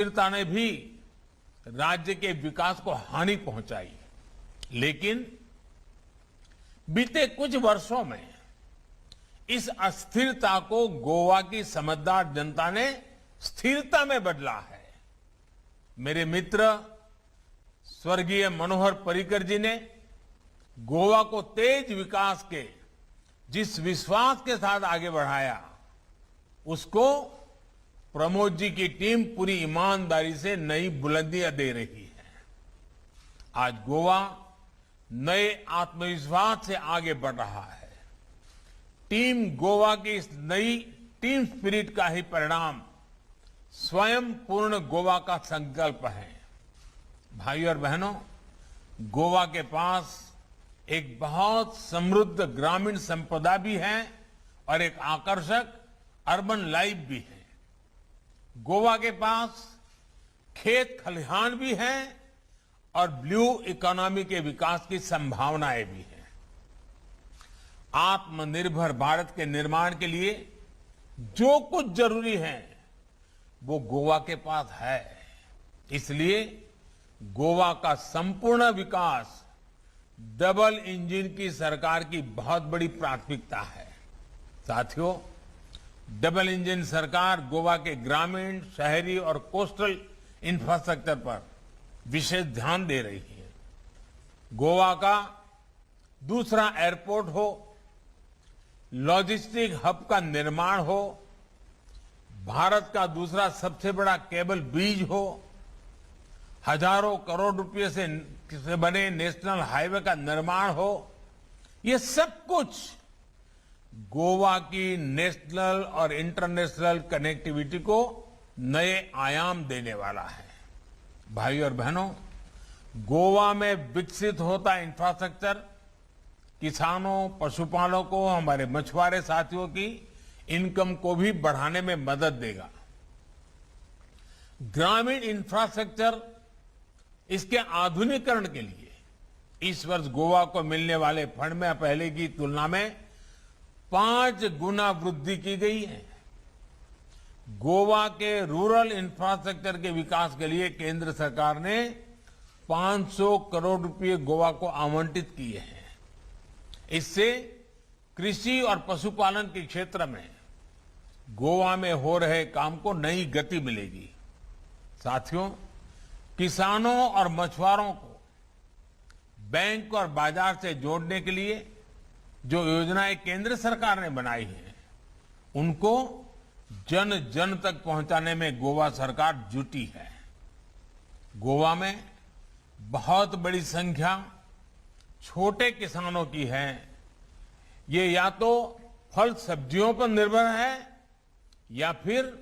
स्थिरता ने भी राज्य के विकास को हानि पहुंचाई, लेकिन बीते कुछ वर्षों में इस अस्थिरता को गोवा की समझदार जनता ने स्थिरता में बदला है। मेरे मित्र स्वर्गीय मनोहर पर्रिकर जी ने गोवा को तेज विकास के जिस विश्वास के साथ आगे बढ़ाया, उसको प्रमोद जी की टीम पूरी ईमानदारी से नई बुलंदियां दे रही है। आज गोवा नए आत्मविश्वास से आगे बढ़ रहा है। टीम गोवा की इस नई टीम स्पिरिट का ही परिणाम स्वयं पूर्ण गोवा का संकल्प है। भाइयों और बहनों, गोवा के पास एक बहुत समृद्ध ग्रामीण संपदा भी है और एक आकर्षक अर्बन लाइफ भी है। गोवा के पास खेत खलिहान भी है और ब्लू इकोनॉमी के विकास की संभावनाएं भी हैं। आत्मनिर्भर भारत के निर्माण के लिए जो कुछ जरूरी है वो गोवा के पास है। इसलिए गोवा का संपूर्ण विकास डबल इंजन की सरकार की बहुत बड़ी प्राथमिकता है। साथियों, डबल इंजन सरकार गोवा के ग्रामीण, शहरी और कोस्टल इंफ्रास्ट्रक्चर पर विशेष ध्यान दे रही है। गोवा का दूसरा एयरपोर्ट हो, लॉजिस्टिक हब का निर्माण हो, भारत का दूसरा सबसे बड़ा केबल ब्रिज हो, हजारों करोड़ रुपए से बने नेशनल हाईवे का निर्माण हो, ये सब कुछ गोवा की नेशनल और इंटरनेशनल कनेक्टिविटी को नए आयाम देने वाला है। भाइयों और बहनों, गोवा में विकसित होता इंफ्रास्ट्रक्चर किसानों, पशुपालकों, हमारे मछुआरे साथियों की इनकम को भी बढ़ाने में मदद देगा। ग्रामीण इंफ्रास्ट्रक्चर, इसके आधुनिकीकरण के लिए इस वर्ष गोवा को मिलने वाले फंड में पहले की तुलना में 5 गुना वृद्धि की गई है। गोवा के रूरल इंफ्रास्ट्रक्चर के विकास के लिए केंद्र सरकार ने 500 करोड़ रुपए गोवा को आवंटित किए हैं। इससे कृषि और पशुपालन के क्षेत्र में गोवा में हो रहे काम को नई गति मिलेगी। साथियों, किसानों और मछुआरों को बैंक और बाजार से जोड़ने के लिए जो योजनाएं केंद्र सरकार ने बनाई हैं, उनको जन जन तक पहुंचाने में गोवा सरकार जुटी है। गोवा में बहुत बड़ी संख्या छोटे किसानों की है। ये या तो फल सब्जियों पर निर्भर है या फिर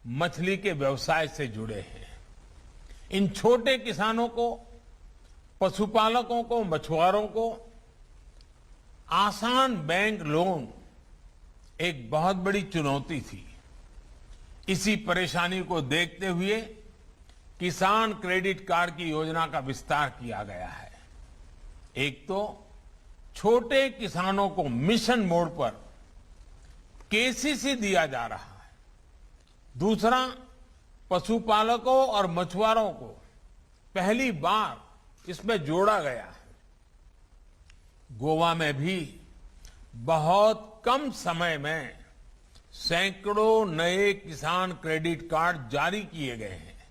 मछली के व्यवसाय से जुड़े हैं। इन छोटे किसानों को, पशुपालकों को, मछुआरों को आसान बैंक लोन एक बहुत बड़ी चुनौती थी। इसी परेशानी को देखते हुए किसान क्रेडिट कार्ड की योजना का विस्तार किया गया है। एक तो छोटे किसानों को मिशन मोड पर केसीसी दिया जा रहा है, दूसरा पशुपालकों और मछुआरों को पहली बार इसमें जोड़ा गया है। गोवा में भी बहुत कम समय में सैकड़ों नए किसान क्रेडिट कार्ड जारी किए गए हैं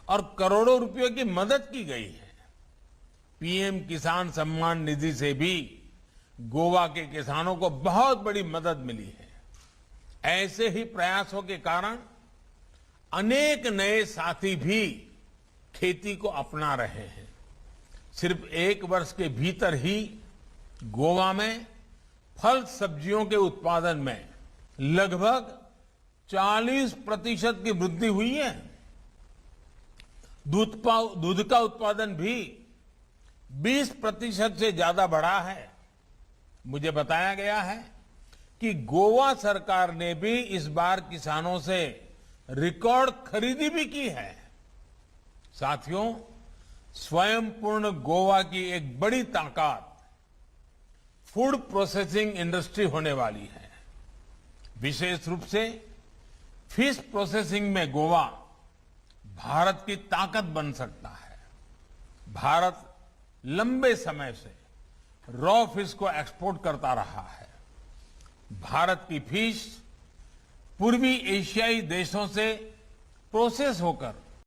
और करोड़ों रुपयों की मदद की गई है। पीएम किसान सम्मान निधि से भी गोवा के किसानों को बहुत बड़ी मदद मिली है। ऐसे ही प्रयासों के कारण अनेक नए साथी भी खेती को अपना रहे हैं। सिर्फ 1 वर्ष के भीतर ही गोवा में फल सब्जियों के उत्पादन में लगभग 40% की वृद्धि हुई है। दूध का उत्पादन भी 20% से ज्यादा बढ़ा है। मुझे बताया गया है कि गोवा सरकार ने भी इस बार किसानों से रिकॉर्ड खरीदी भी की है। साथियों, स्वयं पूर्ण गोवा की एक बड़ी ताकत फूड प्रोसेसिंग इंडस्ट्री होने वाली है। विशेष रूप से फिश प्रोसेसिंग में गोवा भारत की ताकत बन सकता है। भारत लंबे समय से रॉ फिश को एक्सपोर्ट करता रहा है। भारत की फिश पूर्वी एशियाई देशों से प्रोसेस होकर